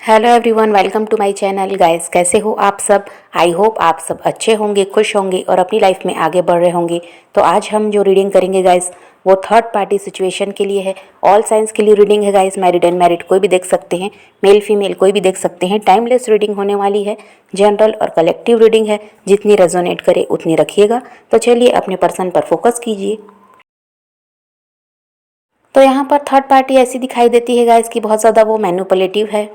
Hello everyone, welcome to my channel. Guys, कैसे हो आप सब? आई होप आप सब अच्छे होंगे, खुश होंगे और अपनी लाइफ में आगे बढ़ रहे होंगे। तो आज हम जो रीडिंग करेंगे गाइस, वो थर्ड पार्टी सिचुएशन के लिए है। ऑल साइंस के लिए रीडिंग है गाइस। मैरिड अनमैरिड कोई भी देख सकते हैं, मेल फीमेल कोई भी देख सकते हैं। टाइमलेस रीडिंग होने वाली है। जनरल और कलेक्टिव रीडिंग है। जितनी रेजोनेट करे उतनी रखिएगा। तो चलिए अपने पर्सन पर फोकस कीजिए। तो यहाँ पर थर्ड पार्टी ऐसी दिखाई देती है गाइस कि बहुत ज़्यादा वो मैनिपुलेटिव है।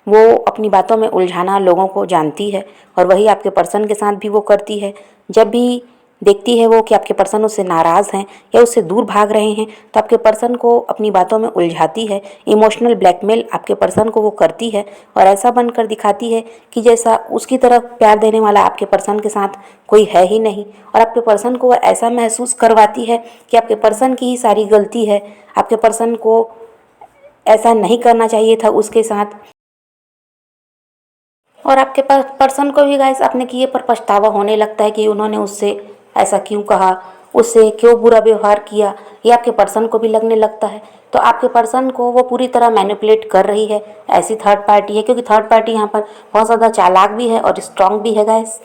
वो अपनी बातों में उलझाना लोगों को जानती है और वही आपके पर्सन के साथ भी वो करती है। जब भी देखती है वो कि आपके पर्सन उससे नाराज़ हैं या उससे दूर भाग रहे हैं, तो आपके पर्सन को अपनी बातों में उलझाती है। इमोशनल ब्लैकमेल आपके पर्सन को वो करती है और ऐसा बनकर दिखाती है कि जैसा उसकी तरफ प्यार देने वाला आपके पर्सन के साथ कोई है ही नहीं। और आपके पर्सन को वो ऐसा महसूस करवाती है कि आपके पर्सन की ही सारी गलती है। आपके पर्सन को ऐसा नहीं करना चाहिए था उसके साथ। और आपके पर्सन को भी गाइस अपने किए पर पछतावा होने लगता है कि उन्होंने उससे ऐसा क्यों कहा, उससे क्यों बुरा व्यवहार किया, ये आपके पर्सन को भी लगने लगता है। तो आपके पर्सन को वो पूरी तरह मैनिपुलेट कर रही है। ऐसी थर्ड पार्टी है, क्योंकि थर्ड पार्टी यहाँ पर बहुत ज़्यादा चालाक भी है और स्ट्रांग भी है गाइस।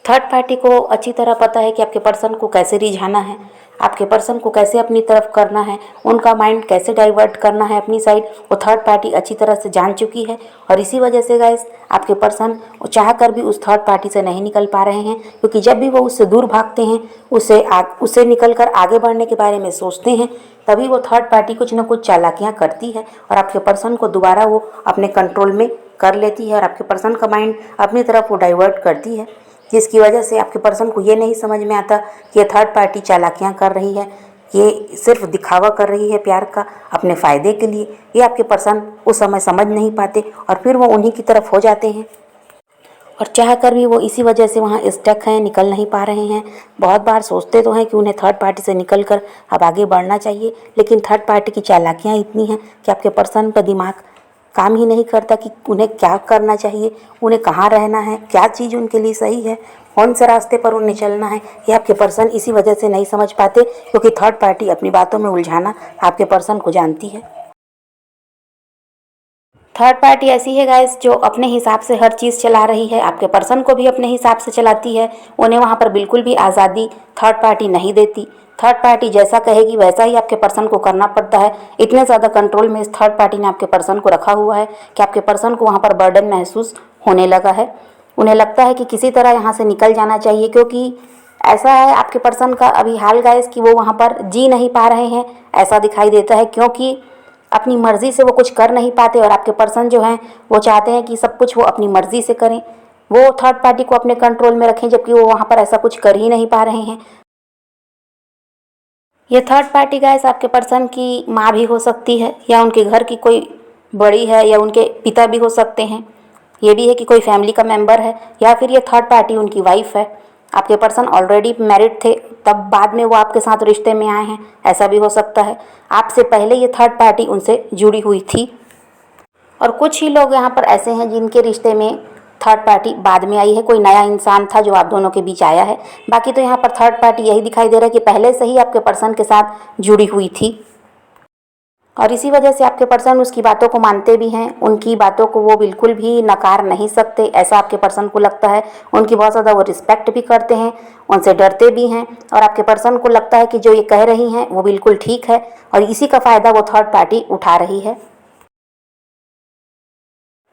थर्ड पार्टी को अच्छी तरह पता है कि आपके पर्सन को कैसे रिझाना है, आपके पर्सन को कैसे अपनी तरफ करना है, उनका माइंड कैसे डाइवर्ट करना है अपनी साइड। वो थर्ड पार्टी अच्छी तरह से जान चुकी है और इसी वजह से गाइस आपके पर्सन चाह कर भी उस थर्ड पार्टी से नहीं निकल पा रहे हैं। क्योंकि जब भी वो उससे दूर भागते हैं, उससे निकल कर आगे बढ़ने के बारे में सोचते हैं, तभी वो थर्ड पार्टी कुछ न कुछ चालाकियाँ करती है और आपके पर्सन को दोबारा वो अपने कंट्रोल में कर लेती है और आपके पर्सन का माइंड अपनी तरफ वो डाइवर्ट करती है। जिसकी वजह से आपके पर्सन को ये नहीं समझ में आता कि ये थर्ड पार्टी चालाकियाँ कर रही है, ये सिर्फ दिखावा कर रही है प्यार का अपने फ़ायदे के लिए। ये आपके पर्सन उस समय समझ नहीं पाते और फिर वो उन्हीं की तरफ हो जाते हैं और चाह कर भी वो इसी वजह से वहाँ स्टक हैं, निकल नहीं पा रहे हैं। बहुत बार सोचते तो हैं कि उन्हें थर्ड पार्टी से निकल कर अब आगे बढ़ना चाहिए, लेकिन थर्ड पार्टी की चालाकियाँ इतनी हैं कि आपके पर्सन का दिमाग काम ही नहीं करता कि उन्हें क्या करना चाहिए, उन्हें कहाँ रहना है, क्या चीज़ उनके लिए सही है, कौन से रास्ते पर उन्हें चलना है। ये आपके पर्सन इसी वजह से नहीं समझ पाते, क्योंकि थर्ड पार्टी अपनी बातों में उलझाना आपके पर्सन को जानती है। थर्ड पार्टी ऐसी है गाइस जो अपने हिसाब से हर चीज़ चला रही है, आपके पर्सन को भी अपने हिसाब से चलाती है। उन्हें वहाँ पर बिल्कुल भी आज़ादी थर्ड पार्टी नहीं देती। थर्ड पार्टी जैसा कहेगी वैसा ही आपके पर्सन को करना पड़ता है। इतने ज़्यादा कंट्रोल में इस थर्ड पार्टी ने आपके पर्सन को रखा हुआ है कि आपके पर्सन को वहाँ पर बर्डन महसूस होने लगा है। उन्हें लगता है कि किसी तरह यहाँ से निकल जाना चाहिए, क्योंकि ऐसा है आपके पर्सन का अभी हाल गाइस कि वो वहाँ पर जी नहीं पा रहे हैं, ऐसा दिखाई देता है। क्योंकि अपनी मर्ज़ी से वो कुछ कर नहीं पाते और आपके पर्सन जो हैं वो चाहते हैं कि सब कुछ वो अपनी मर्ज़ी से करें, वो थर्ड पार्टी को अपने कंट्रोल में रखें, जबकि वो वहाँ पर ऐसा कुछ कर ही नहीं पा रहे हैं। ये थर्ड पार्टी गाइस आपके पर्सन की माँ भी हो सकती है, या उनके घर की कोई बड़ी है, या उनके पिता भी हो सकते हैं। ये भी है कि कोई फैमिली का मेंबर है, या फिर ये थर्ड पार्टी उनकी वाइफ है। आपके पर्सन ऑलरेडी मैरिड थे, तब बाद में वो आपके साथ रिश्ते में आए हैं, ऐसा भी हो सकता है। आपसे पहले ये थर्ड पार्टी उनसे जुड़ी हुई थी। और कुछ ही लोग यहाँ पर ऐसे हैं जिनके रिश्ते में थर्ड पार्टी बाद में आई है, कोई नया इंसान था जो आप दोनों के बीच आया है। बाकी तो यहाँ पर थर्ड पार्टी यही दिखाई दे रहा है कि पहले से ही आपके पर्सन के साथ जुड़ी हुई थी और इसी वजह से आपके पर्सन उसकी बातों को मानते भी हैं। उनकी बातों को वो बिल्कुल भी नकार नहीं सकते, ऐसा आपके पर्सन को लगता है। उनकी बहुत ज़्यादा वो रिस्पेक्ट भी करते हैं, उनसे डरते भी हैं और आपके पर्सन को लगता है कि जो ये कह रही हैं वो बिल्कुल ठीक है और इसी का फ़ायदा वो थर्ड पार्टी उठा रही है।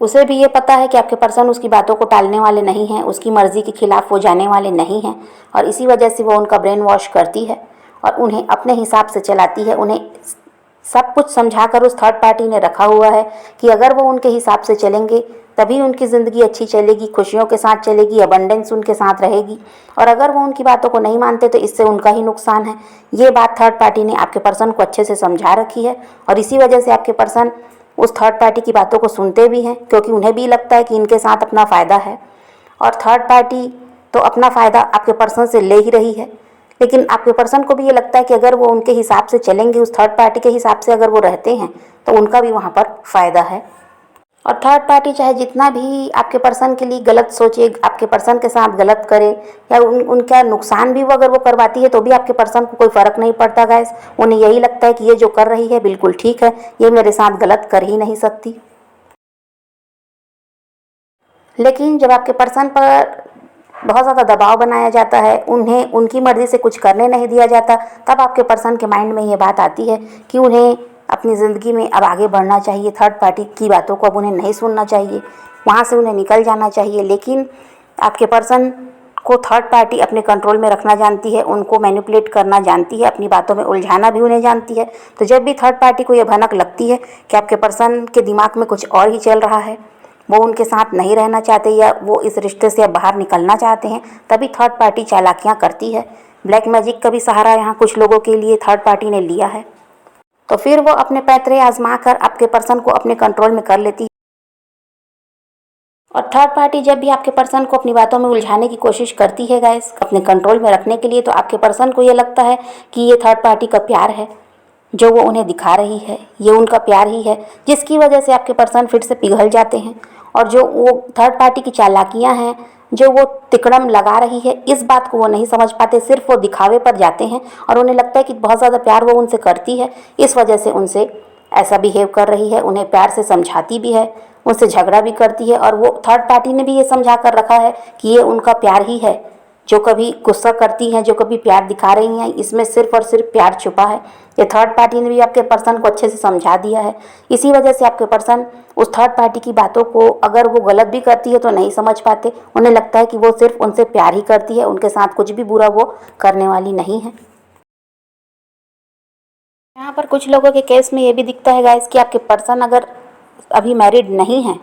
उसे भी ये पता है कि आपके पर्सन उसकी बातों को टालने वाले नहीं हैं, उसकी मर्ज़ी के खिलाफ वो जाने वाले नहीं हैं और इसी वजह से वो उनका ब्रेन वॉश करती है और उन्हें अपने हिसाब से चलाती है। उन्हें सब कुछ समझाकर उस थर्ड पार्टी ने रखा हुआ है कि अगर वो उनके हिसाब से चलेंगे तभी उनकी ज़िंदगी अच्छी चलेगी, खुशियों के साथ चलेगी, अबंडेंस उनके साथ रहेगी। और अगर वो उनकी बातों को नहीं मानते तो इससे उनका ही नुकसान है। ये बात थर्ड पार्टी ने आपके पर्सन को अच्छे से समझा रखी है और इसी वजह से आपके पर्सन उस थर्ड पार्टी की बातों को सुनते भी हैं, क्योंकि उन्हें भी लगता है कि इनके साथ अपना फ़ायदा है। और थर्ड पार्टी तो अपना फ़ायदा आपके पर्सन से ले ही रही है, लेकिन आपके पर्सन को भी ये लगता है कि अगर वो उनके हिसाब से चलेंगे, उस थर्ड पार्टी के हिसाब से अगर वो रहते हैं, तो उनका भी वहाँ पर फ़ायदा है। और थर्ड पार्टी चाहे जितना भी आपके पर्सन के लिए गलत सोचे, आपके पर्सन के साथ गलत करे या उनका नुकसान भी वो अगर वो करवाती है, तो भी आपके पर्सन को कोई फ़र्क नहीं पड़ता गाइस। उन्हें यही लगता है कि ये जो कर रही है बिल्कुल ठीक है, ये मेरे साथ गलत कर ही नहीं सकती। लेकिन जब आपके पर्सन पर बहुत ज़्यादा दबाव बनाया जाता है, उन्हें उनकी मर्ज़ी से कुछ करने नहीं दिया जाता, तब आपके पर्सन के माइंड में ये बात आती है कि उन्हें अपनी ज़िंदगी में अब आगे बढ़ना चाहिए, थर्ड पार्टी की बातों को अब उन्हें नहीं सुनना चाहिए, वहाँ से उन्हें निकल जाना चाहिए। लेकिन आपके पर्सन को थर्ड पार्टी अपने कंट्रोल में रखना जानती है, उनको मैनिपुलेट करना जानती है, अपनी बातों में उलझाना भी उन्हें जानती है। तो जब भी थर्ड पार्टी को यह भनक लगती है कि आपके पर्सन के दिमाग में कुछ और ही चल रहा है, वो उनके साथ नहीं रहना चाहते या वो इस रिश्ते से अब बाहर निकलना चाहते हैं, तभी थर्ड पार्टी चालाकियाँ करती है। ब्लैक मैजिक का भी सहारा यहाँ कुछ लोगों के लिए थर्ड पार्टी ने लिया है। तो फिर वो अपने पैतरे आजमा कर आपके पर्सन को अपने कंट्रोल में कर लेती है। और थर्ड पार्टी जब भी आपके पर्सन को अपनी बातों में उलझाने की कोशिश करती है गाइस, अपने कंट्रोल में रखने के लिए, तो आपके पर्सन को ये लगता है कि ये थर्ड पार्टी का प्यार है जो वो उन्हें दिखा रही है, ये उनका प्यार ही है, जिसकी वजह से आपके पर्सन फिर से पिघल जाते हैं। और जो वो थर्ड पार्टी की चालाकियाँ हैं, जो वो तिकड़म लगा रही है, इस बात को वो नहीं समझ पाते, सिर्फ वो दिखावे पर जाते हैं और उन्हें लगता है कि बहुत ज़्यादा प्यार वो उनसे करती है, इस वजह से उनसे ऐसा बिहेव कर रही है, उन्हें प्यार से समझाती भी है, उनसे झगड़ा भी करती है। और वो थर्ड पार्टी ने भी ये समझा कर रखा है कि ये उनका प्यार ही है। जो कभी गुस्सा करती हैं, जो कभी प्यार दिखा रही हैं, इसमें सिर्फ और सिर्फ प्यार छुपा है। ये थर्ड पार्टी ने भी आपके पर्सन को अच्छे से समझा दिया है। इसी वजह से आपके पर्सन उस थर्ड पार्टी की बातों को, अगर वो गलत भी करती है तो नहीं समझ पाते, उन्हें लगता है कि वो सिर्फ उनसे प्यार ही करती है, उनके साथ कुछ भी बुरा वो करने वाली नहीं है। यहाँ पर कुछ लोगों के केस में ये भी दिखता है गाइस कि आपके पर्सन अगर अभी मैरिड नहीं है,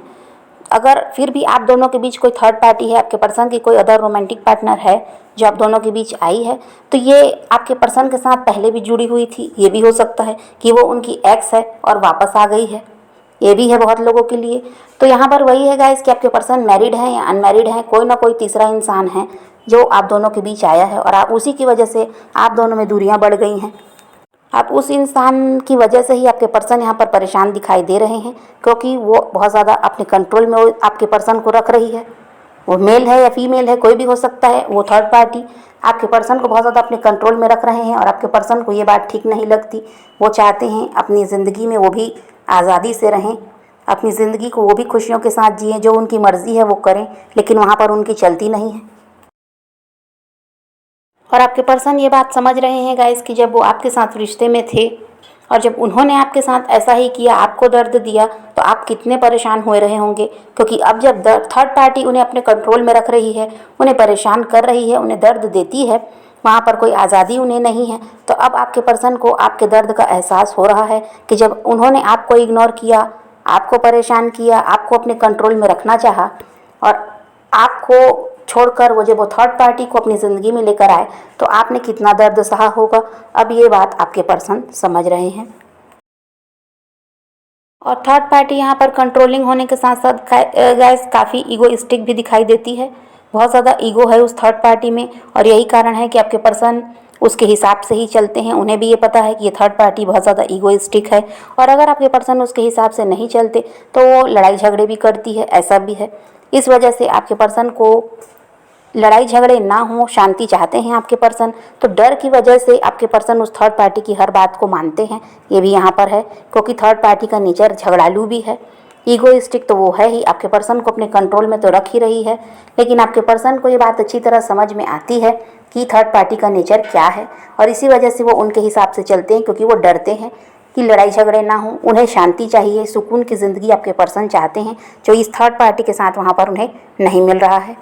अगर फिर भी आप दोनों के बीच कोई थर्ड पार्टी है, आपके पर्सन की कोई अदर रोमांटिक पार्टनर है जो आप दोनों के बीच आई है, तो ये आपके पर्सन के साथ पहले भी जुड़ी हुई थी। ये भी हो सकता है कि वो उनकी एक्स है और वापस आ गई है, ये भी है बहुत लोगों के लिए। तो यहाँ पर वही है गाइस कि आपके पर्सन मैरिड है या अनमैरिड है, कोई ना कोई तीसरा इंसान है जो आप दोनों के बीच आया है और आप उसी की वजह से आप दोनों में दूरियाँ बढ़ गई हैं। आप उस इंसान की वजह से ही आपके पर्सन यहाँ पर परेशान दिखाई दे रहे हैं, क्योंकि वो बहुत ज़्यादा अपने कंट्रोल में वो आपके पर्सन को रख रही है। वो मेल है या फीमेल है, कोई भी हो सकता है, वो थर्ड पार्टी आपके पर्सन को बहुत ज़्यादा अपने कंट्रोल में रख रहे हैं और आपके पर्सन को ये बात ठीक नहीं लगती। वो चाहते हैं अपनी ज़िंदगी में वो भी आज़ादी से रहें, अपनी ज़िंदगी को वो भी खुशियों के साथ जिएँ, जो उनकी मर्ज़ी है वो करें, लेकिन वहाँ पर उनकी चलती नहीं है। और आपके पर्सन ये बात समझ रहे हैं गाइस कि जब वो आपके साथ रिश्ते में थे और जब उन्होंने आपके साथ ऐसा ही किया, आपको दर्द दिया, तो आप कितने परेशान हुए रहे होंगे। क्योंकि अब जब थर्ड पार्टी उन्हें अपने कंट्रोल में रख रही है, उन्हें परेशान कर रही है, उन्हें दर्द देती है, वहाँ पर कोई आज़ादी उन्हें नहीं है, तो अब आपके पर्सन को आपके दर्द का एहसास हो रहा है कि जब उन्होंने आपको इग्नोर किया, आपको परेशान किया, आपको अपने कंट्रोल में रखना चाहा और आपको छोड़कर वो जब वो थर्ड पार्टी को अपनी ज़िंदगी में लेकर आए, तो आपने कितना दर्द सहा होगा। अब ये बात आपके पर्सन समझ रहे हैं। और थर्ड पार्टी यहाँ पर कंट्रोलिंग होने के साथ साथ गाइस काफ़ी ईगोइस्टिक भी दिखाई देती है। बहुत ज़्यादा ईगो है उस थर्ड पार्टी में और यही कारण है कि आपके पर्सन उसके हिसाब से ही चलते हैं। उन्हें भी ये पता है कि ये थर्ड पार्टी बहुत ज़्यादा ईगोइस्टिक है और अगर आपके पर्सन उसके हिसाब से नहीं चलते तो वो लड़ाई झगड़े भी करती है, ऐसा भी है। इस वजह से आपके पर्सन को लड़ाई झगड़े ना हो, शांति चाहते हैं आपके पर्सन, तो डर की वजह से आपके पर्सन उस थर्ड पार्टी की हर बात को मानते हैं। ये भी यहाँ पर है क्योंकि थर्ड पार्टी का नेचर झगड़ालू भी है, ईगोइस्टिक तो वो है ही, आपके पर्सन को अपने कंट्रोल में तो रख ही रही है। लेकिन आपके पर्सन को ये बात अच्छी तरह समझ में आती है कि थर्ड पार्टी का नेचर क्या है और इसी वजह से वो उनके हिसाब से चलते हैं, क्योंकि वो डरते हैं कि लड़ाई झगड़े ना हो। उन्हें शांति चाहिए, सुकून की ज़िंदगी आपके पर्सन चाहते हैं, जो इस थर्ड पार्टी के साथ वहाँ पर उन्हें नहीं मिल रहा है।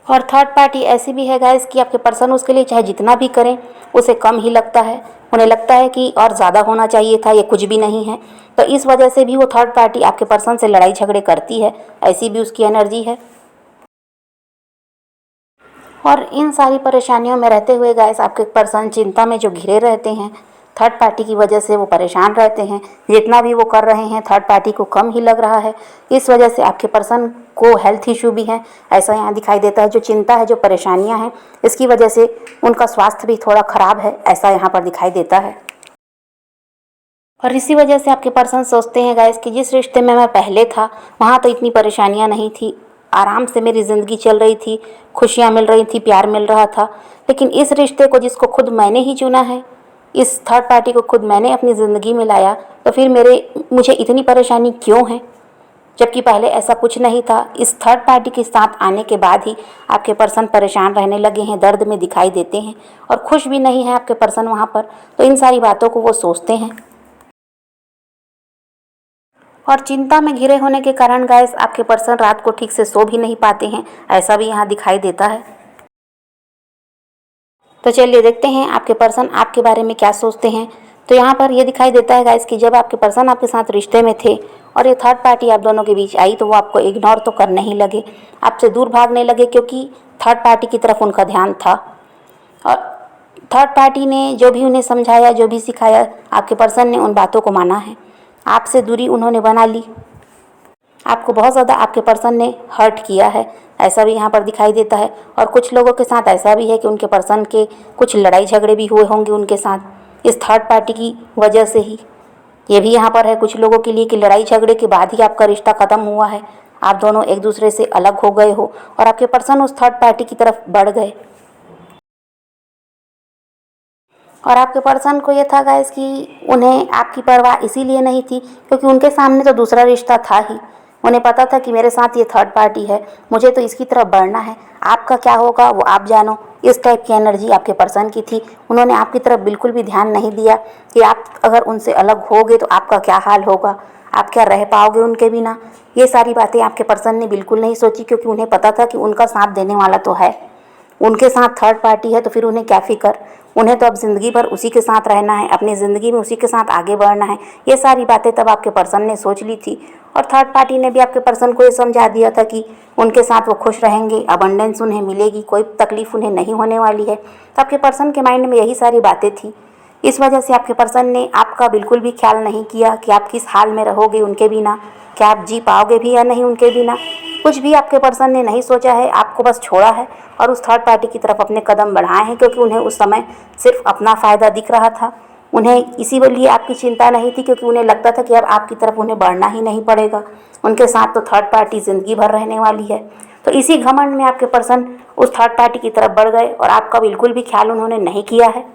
और थर्ड पार्टी ऐसी भी है गाइस कि आपके पर्सन उसके लिए चाहे जितना भी करें उसे कम ही लगता है। उन्हें लगता है कि और ज़्यादा होना चाहिए था, ये कुछ भी नहीं है। तो इस वजह से भी वो थर्ड पार्टी आपके पर्सन से लड़ाई झगड़े करती है, ऐसी भी उसकी एनर्जी है। और इन सारी परेशानियों में रहते हुए गाइस आपके पर्सन चिंता में जो घिरे रहते हैं, थर्ड पार्टी की वजह से वो परेशान रहते हैं। जितना भी वो कर रहे हैं थर्ड पार्टी को कम ही लग रहा है। इस वजह से आपके पर्सन को हेल्थ इशू भी है, ऐसा यहाँ दिखाई देता है। जो चिंता है, जो परेशानियाँ हैं, इसकी वजह से उनका स्वास्थ्य भी थोड़ा ख़राब है, ऐसा यहाँ पर दिखाई देता है। और इसी वजह से आपके पर्सन सोचते हैं गाइस कि जिस रिश्ते में मैं पहले था वहाँ तो इतनी परेशानियाँ नहीं थी, आराम से मेरी ज़िंदगी चल रही थी, खुशियाँ मिल रही थी, प्यार मिल रहा था। लेकिन इस रिश्ते को जिसको खुद मैंने ही चुना है, इस थर्ड पार्टी को खुद मैंने अपनी ज़िंदगी में लाया, तो फिर मुझे इतनी परेशानी क्यों है। जबकि पहले ऐसा कुछ नहीं था। इस थर्ड पार्टी के साथ आने के बाद ही आपके पर्सन परेशान रहने लगे हैं, दर्द में दिखाई देते हैं और खुश भी नहीं है आपके पर्सन वहाँ पर। तो इन सारी बातों को वो सोचते हैं और चिंता में घिरे होने के कारण गाइस आपके पर्सन रात को ठीक से सो भी नहीं पाते हैं, ऐसा भी यहाँ दिखाई देता है। तो चलिए देखते हैं आपके पर्सन आपके बारे में क्या सोचते हैं। तो यहाँ पर ये दिखाई देता है गाइस कि जब आपके पर्सन आपके साथ रिश्ते में थे और ये थर्ड पार्टी आप दोनों के बीच आई तो वो आपको इग्नोर तो करने ही लगे, आपसे दूर भागने लगे, क्योंकि थर्ड पार्टी की तरफ उनका ध्यान था। और थर्ड पार्टी ने जो भी उन्हें समझाया, जो भी सिखाया, आपके पर्सन ने उन बातों को माना है। आपसे दूरी उन्होंने बना ली, आपको बहुत ज़्यादा आपके पर्सन ने हर्ट किया है, ऐसा भी यहाँ पर दिखाई देता है। और कुछ लोगों के साथ ऐसा भी है कि उनके पर्सन के कुछ लड़ाई झगड़े भी हुए होंगे उनके साथ इस थर्ड पार्टी की वजह से ही। ये भी यहाँ पर है कुछ लोगों के लिए कि लड़ाई झगड़े के बाद ही आपका रिश्ता ख़त्म हुआ है, आप दोनों एक दूसरे से अलग हो गए हो और आपके पर्सन उस थर्ड पार्टी की तरफ बढ़ गए। और आपके पर्सन को ये था गाइस कि उन्हें आपकी परवाह इसीलिए नहीं थी क्योंकि उनके सामने तो दूसरा रिश्ता था ही। उन्हें पता था कि मेरे साथ ये थर्ड पार्टी है, मुझे तो इसकी तरफ बढ़ना है, आपका क्या होगा वो आप जानो। इस टाइप की एनर्जी आपके पर्सन की थी। उन्होंने आपकी तरफ बिल्कुल भी ध्यान नहीं दिया कि आप अगर उनसे अलग होगे तो आपका क्या हाल होगा, आप क्या रह पाओगे उनके बिना। ये सारी बातें आपके पर्सन ने बिल्कुल नहीं सोची क्योंकि उन्हें पता था कि उनका साथ देने वाला तो है, उनके साथ थर्ड पार्टी है, तो फिर उन्हें क्या फ़िक्र। उन्हें तो अब ज़िंदगी भर उसी के साथ रहना है, अपनी ज़िंदगी में उसी के साथ आगे बढ़ना है। ये सारी बातें तब आपके पर्सन ने सोच ली थी और थर्ड पार्टी ने भी आपके पर्सन को ये समझा दिया था कि उनके साथ वो खुश रहेंगे, अबंडेंस उन्हें मिलेगी, कोई तकलीफ़ उन्हें नहीं होने वाली है। तो आपके पर्सन के माइंड में यही सारी बातें थी। इस वजह से आपके पर्सन ने आपका बिल्कुल भी ख्याल नहीं किया कि आप किस हाल में रहोगे उनके बिना, क्या आप जी पाओगे भी या नहीं उनके बिना। कुछ भी आपके पर्सन ने नहीं सोचा है, आपको बस छोड़ा है और उस थर्ड पार्टी की तरफ अपने कदम बढ़ाए हैं क्योंकि उन्हें उस समय सिर्फ अपना फ़ायदा दिख रहा था। उन्हें इसी लिए आपकी चिंता नहीं थी क्योंकि उन्हें लगता था कि अब आपकी तरफ उन्हें बढ़ना ही नहीं पड़ेगा, उनके साथ तो थर्ड पार्टी ज़िंदगी भर रहने वाली है। तो इसी घमंड में आपके पर्सन उस थर्ड पार्टी की तरफ बढ़ गए और आपका बिल्कुल भी ख्याल उन्होंने नहीं किया है।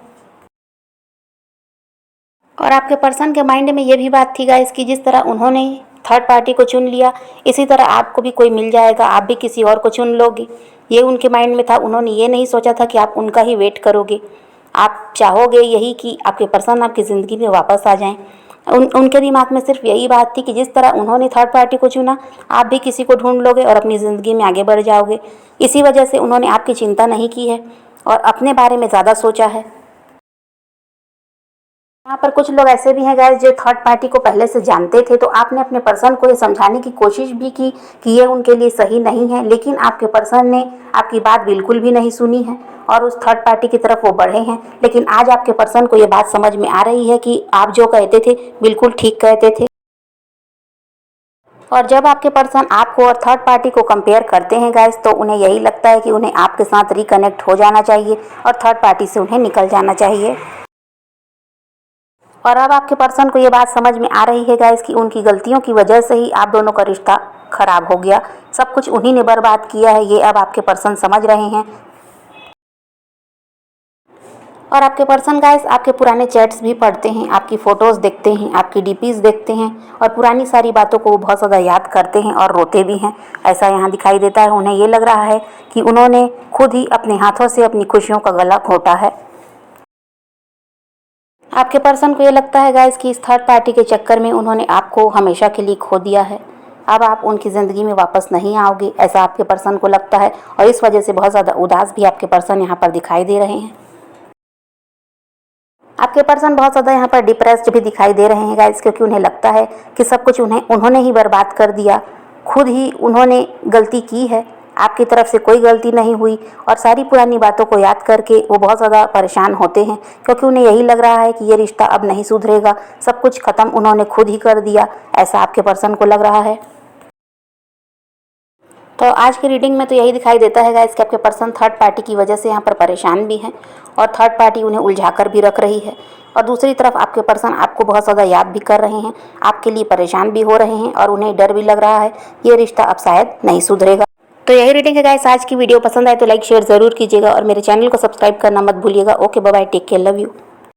और आपके पर्सन के माइंड में ये भी बात थी गाइस कि जिस तरह उन्होंने थर्ड पार्टी को चुन लिया इसी तरह आपको भी कोई मिल जाएगा, आप भी किसी और को चुन लोगे। ये उनके माइंड में था। उन्होंने ये नहीं सोचा था कि आप उनका ही वेट करोगे, आप चाहोगे यही कि आपके पर्सन आपकी ज़िंदगी में वापस आ जाएं। उनके दिमाग में सिर्फ यही बात थी कि जिस तरह उन्होंने थर्ड पार्टी को चुना आप भी किसी को ढूंढ लोगे और अपनी ज़िंदगी में आगे बढ़ जाओगे। इसी वजह से उन्होंने आपकी चिंता नहीं की है और अपने बारे में ज़्यादा सोचा है। यहाँ पर कुछ लोग ऐसे भी हैं गाइस जो थर्ड पार्टी को पहले से जानते थे, तो आपने अपने पर्सन को ये समझाने की कोशिश भी की कि ये उनके लिए सही नहीं है, लेकिन आपके पर्सन ने आपकी बात बिल्कुल भी नहीं सुनी है और उस थर्ड पार्टी की तरफ वो बढ़े हैं। लेकिन आज आपके पर्सन को ये बात समझ में आ रही है कि आप जो कहते थे बिल्कुल ठीक कहते थे। और जब आपके पर्सन आपको और थर्ड पार्टी को कंपेयर करते हैं गाइस तो उन्हें यही लगता है कि उन्हें आपके साथ रिकनेक्ट हो जाना चाहिए और थर्ड पार्टी से उन्हें निकल जाना चाहिए। और अब आपके पर्सन को ये बात समझ में आ रही है गाइस कि उनकी गलतियों की वजह से ही आप दोनों का रिश्ता खराब हो गया, सब कुछ उन्हीं ने बर्बाद किया है, ये अब आपके पर्सन समझ रहे हैं। और आपके पर्सन गाइस आपके पुराने चैट्स भी पढ़ते हैं, आपकी फ़ोटोज़ देखते हैं, आपकी डीपीज़ देखते हैं और पुरानी सारी बातों को वो बहुत ज़्यादा याद करते हैं और रोते भी हैं, ऐसा यहाँ दिखाई देता है। उन्हें ये लग रहा है कि उन्होंने खुद ही अपने हाथों से अपनी खुशियों का गला घोटा है। आपके पर्सन को ये लगता है गाइस कि इस थर्ड पार्टी के चक्कर में उन्होंने आपको हमेशा के लिए खो दिया है, अब आप उनकी ज़िंदगी में वापस नहीं आओगे, ऐसा आपके पर्सन को लगता है। और इस वजह से बहुत ज़्यादा उदास भी आपके पर्सन यहाँ पर दिखाई दे रहे हैं। आपके पर्सन बहुत ज़्यादा यहाँ पर डिप्रेस्ड भी दिखाई दे रहे हैं गाइस, क्योंकि उन्हें लगता है कि सब कुछ उन्होंने ही बर्बाद कर दिया, खुद ही उन्होंने गलती की है, आपकी तरफ से कोई गलती नहीं हुई। और सारी पुरानी बातों को याद करके वो बहुत ज़्यादा परेशान होते हैं क्योंकि उन्हें यही लग रहा है कि ये रिश्ता अब नहीं सुधरेगा, सब कुछ ख़त्म उन्होंने खुद ही कर दिया, ऐसा आपके पर्सन को लग रहा है। तो आज की रीडिंग में तो यही दिखाई देता है गाइस कि आपके पर्सन थर्ड पार्टी की वजह से यहाँ पर परेशान भी हैं और थर्ड पार्टी उन्हें उलझा कर भी रख रही है। और दूसरी तरफ आपके पर्सन आपको बहुत ज़्यादा याद भी कर रहे हैं, आपके लिए परेशान भी हो रहे हैं और उन्हें डर भी लग रहा है ये रिश्ता अब शायद नहीं सुधरेगा। तो यही रीडिंग है गाइस। आज की वीडियो पसंद आए तो लाइक शेयर ज़रूर कीजिएगा और मेरे चैनल को सब्सक्राइब करना मत भूलिएगा। Okay bye bye, take care, love you.